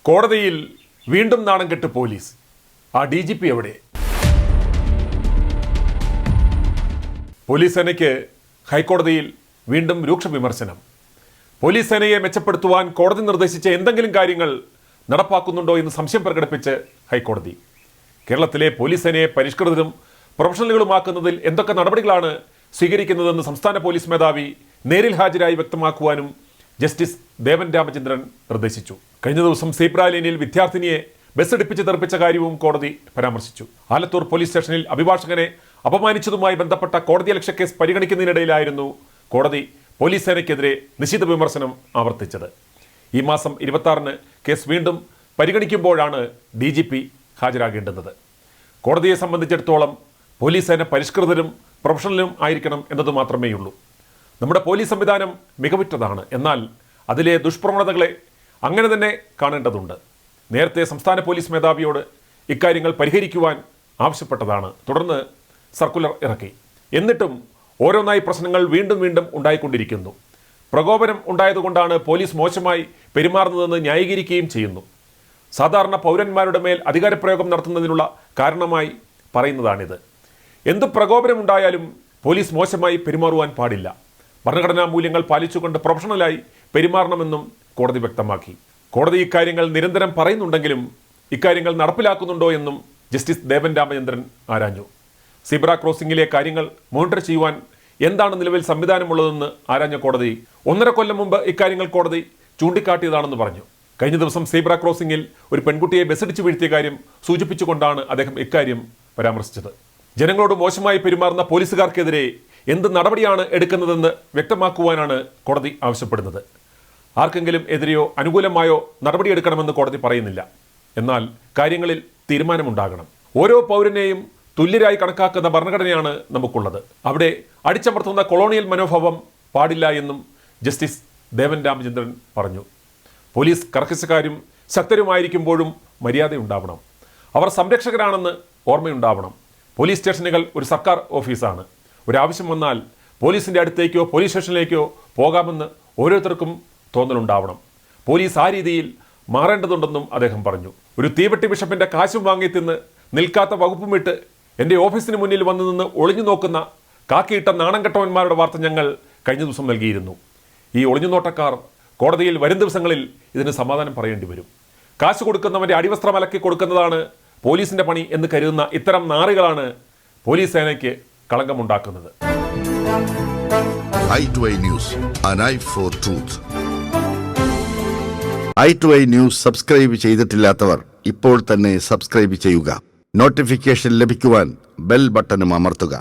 കോടതിയിൽ വീണ്ടും നാണം കെട്ട് പോലീസ്. ആ DGP എവിടെ? പോലീസ് സേനയ്ക്ക് ഹൈക്കോടതിയിൽ വീണ്ടും രൂക്ഷ വിമർശനം. പോലീസ് സേനയെ മെച്ചപ്പെടുത്തുവാൻ കോടതി നിർദ്ദേശിച്ച എന്തെങ്കിലും കാര്യങ്ങൾ നടപ്പാക്കുന്നുണ്ടോ എന്ന് സംശയം പ്രകടിപ്പിച്ച് ഹൈക്കോടതി. കേരളത്തിലെ പോലീസ് സേനയെ പരിഷ്കൃതരും പ്രൊഫഷണലുകളുമാക്കുന്നതിൽ എന്തൊക്കെ നടപടികളാണ് സ്വീകരിക്കുന്നതെന്ന് സംസ്ഥാന പോലീസ് മേധാവി നേരിൽ ഹാജരായി വ്യക്തമാക്കുവാനും ജസ്റ്റിസ് ദേവൻ രാമചന്ദ്രൻ നിർദ്ദേശിച്ചു. കഴിഞ്ഞ ദിവസം സീബ്രാലൈനിൽ വിദ്യാർത്ഥിനിയെ ബസ് ഇടിപ്പിച്ച് തെറിപ്പിച്ച കാര്യവും കോടതി പരാമർശിച്ചു. ആലത്തൂർ പോലീസ് സ്റ്റേഷനിൽ അഭിഭാഷകനെ അപമാനിച്ചതുമായി ബന്ധപ്പെട്ട കോടതിയലക്ഷ്യ കേസ് പരിഗണിക്കുന്നതിനിടയിലായിരുന്നു കോടതി പോലീസ് സേനയ്ക്കെതിരെ നിശിത വിമർശനം ആവർത്തിച്ചത്. ഈ മാസം 26-ന് കേസ് വീണ്ടും പരിഗണിക്കുമ്പോഴാണ് DGP ഹാജരാകേണ്ടുന്നത്. കോടതിയെ സംബന്ധിച്ചിടത്തോളം പോലീസ് സേന പരിഷ്കൃതരും പ്രൊഫഷണലും ആയിരിക്കണം എന്നത് മാത്രമേയുള്ളൂ. നമ്മുടെ പോലീസ് സംവിധാനം മികവുറ്റതാണ്. എന്നാൽ അതിലെ ദുഷ്പ്രവണതകളെ അങ്ങനെ തന്നെ കാണേണ്ടതുണ്ട്. നേരത്തെ സംസ്ഥാന പോലീസ് മേധാവിയോട് ഇക്കാര്യങ്ങൾ പരിഹരിക്കുവാൻ ആവശ്യപ്പെട്ടതാണ്. തുടർന്ന് സർക്കുലർ ഇറക്കി. എന്നിട്ടും ഓരോന്നായി പ്രശ്നങ്ങൾ വീണ്ടും വീണ്ടും ഉണ്ടായിക്കൊണ്ടിരിക്കുന്നു. പ്രകോപനം ഉണ്ടായതുകൊണ്ടാണ് പോലീസ് മോശമായി പെരുമാറുന്നതെന്ന് ന്യായീകരിക്കുകയും ചെയ്യുന്നു. സാധാരണ പൗരന്മാരുടെ മേൽ അധികാരപ്രയോഗം നടത്തുന്നതിനുള്ള കാരണമായി പറയുന്നതാണിത്. എന്തു പ്രകോപനമുണ്ടായാലും പോലീസ് മോശമായി പെരുമാറുവാൻ പാടില്ല. ഭരണഘടനാ മൂല്യങ്ങൾ പാലിച്ചുകൊണ്ട് പ്രൊഫഷണലായി പെരുമാറണമെന്നും കോടതി വ്യക്തമാക്കി. കോടതി ഇക്കാര്യങ്ങൾ നിരന്തരം പറയുന്നുണ്ടെങ്കിലും ഇക്കാര്യങ്ങൾ നടപ്പിലാക്കുന്നുണ്ടോ എന്നും ജസ്റ്റിസ് ദേവൻ രാമചന്ദ്രൻ ആരാഞ്ഞു. സീബ്ര ക്രോസിംഗിലെ കാര്യങ്ങൾ മോണിറ്റർ ചെയ്യുവാൻ എന്താണ് നിലവിൽ സംവിധാനമുള്ളതെന്ന് ആരാഞ്ഞ കോടതി 1.5 കൊല്ലം മുമ്പ് ഇക്കാര്യങ്ങൾ കോടതി ചൂണ്ടിക്കാട്ടിയതാണെന്ന് പറഞ്ഞു. കഴിഞ്ഞ ദിവസം സീബ്ര ക്രോസിംഗിൽ ഒരു പെൺകുട്ടിയെ ബസ്സിടിച്ച് വീഴ്ത്തിയ കാര്യം സൂചിപ്പിച്ചുകൊണ്ടാണ് അദ്ദേഹം ഇക്കാര്യം പരാമർശിച്ചത്. ജനങ്ങളോട് മോശമായി പെരുമാറുന്ന പോലീസുകാർക്കെതിരെ എന്ത് നടപടിയാണ് എടുക്കുന്നതെന്ന് വ്യക്തമാക്കുവാനാണ് കോടതി ആവശ്യപ്പെടുന്നത്. ആർക്കെങ്കിലും എതിരെയോ അനുകൂലമായോ നടപടിയെടുക്കണമെന്ന് കോടതി പറയുന്നില്ല. എന്നാൽ കാര്യങ്ങളിൽ തീരുമാനമുണ്ടാകണം. ഓരോ പൗരനെയും തുല്യരായി കണക്കാക്കുന്ന ഭരണഘടനയാണ് നമുക്കുള്ളത്. അവിടെ അടിച്ചമർത്തുന്ന കൊളോണിയൽ മനോഭാവം പാടില്ല എന്നും ജസ്റ്റിസ് ദേവൻ രാമചന്ദ്രൻ പറഞ്ഞു. പോലീസ് കർക്കശക്കാരും ശക്തരുമായിരിക്കുമ്പോഴും മര്യാദയുണ്ടാവണം. അവർ സംരക്ഷകരാണെന്ന് ഓർമ്മയുണ്ടാവണം. പോലീസ് സ്റ്റേഷനുകൾ ഒരു സർക്കാർ ഓഫീസാണ്. ഒരാവശ്യം വന്നാൽ പോലീസിൻ്റെ അടുത്തേക്കോ പോലീസ് സ്റ്റേഷനിലേക്കോ പോകാമെന്ന് ഓരോരുത്തർക്കും തോന്നലുണ്ടാവണം. പോലീസ് ആ രീതിയിൽ മാറേണ്ടതുണ്ടെന്നും അദ്ദേഹം പറഞ്ഞു. ഒരു തീവെട്ടി ബിഷപ്പിൻ്റെ കാശും വാങ്ങി തിന്ന് നിൽക്കാത്ത വകുപ്പുമിട്ട് എൻ്റെ ഓഫീസിന് മുന്നിൽ വന്നു നിന്ന് ഒളിഞ്ഞു നോക്കുന്ന കാക്കിയിട്ട നാണം കെട്ടവന്മാരുടെ വാർത്ത ഞങ്ങൾ കഴിഞ്ഞ ദിവസം നൽകിയിരുന്നു. ഈ ഒളിഞ്ഞുനോട്ടക്കാർ കോടതിയിൽ വരും ദിവസങ്ങളിൽ ഇതിന് സമാധാനം പറയേണ്ടി വരും. കാശ് കൊടുക്കുന്നവൻ്റെ അടിവസ്ത്രം അലക്കി കൊടുക്കുന്നതാണ് പോലീസിൻ്റെ പണി എന്ന് കരുതുന്ന ഇത്തരം നാറികളാണ് പോലീസ് സേനയ്ക്ക് കളങ്കമുണ്ടാക്കുന്നത്. i2i News, an eye for truth. i2i News subscribe ചെയ്തിട്ടില്ലാത്തവർ ഇപ്പോൾ തന്നെ സബ്സ്ക്രൈബ് ചെയ്യുക. നോട്ടിഫിക്കേഷൻ ലഭിക്കുവാൻ ബെൽ ബട്ടണും അമർത്തുക.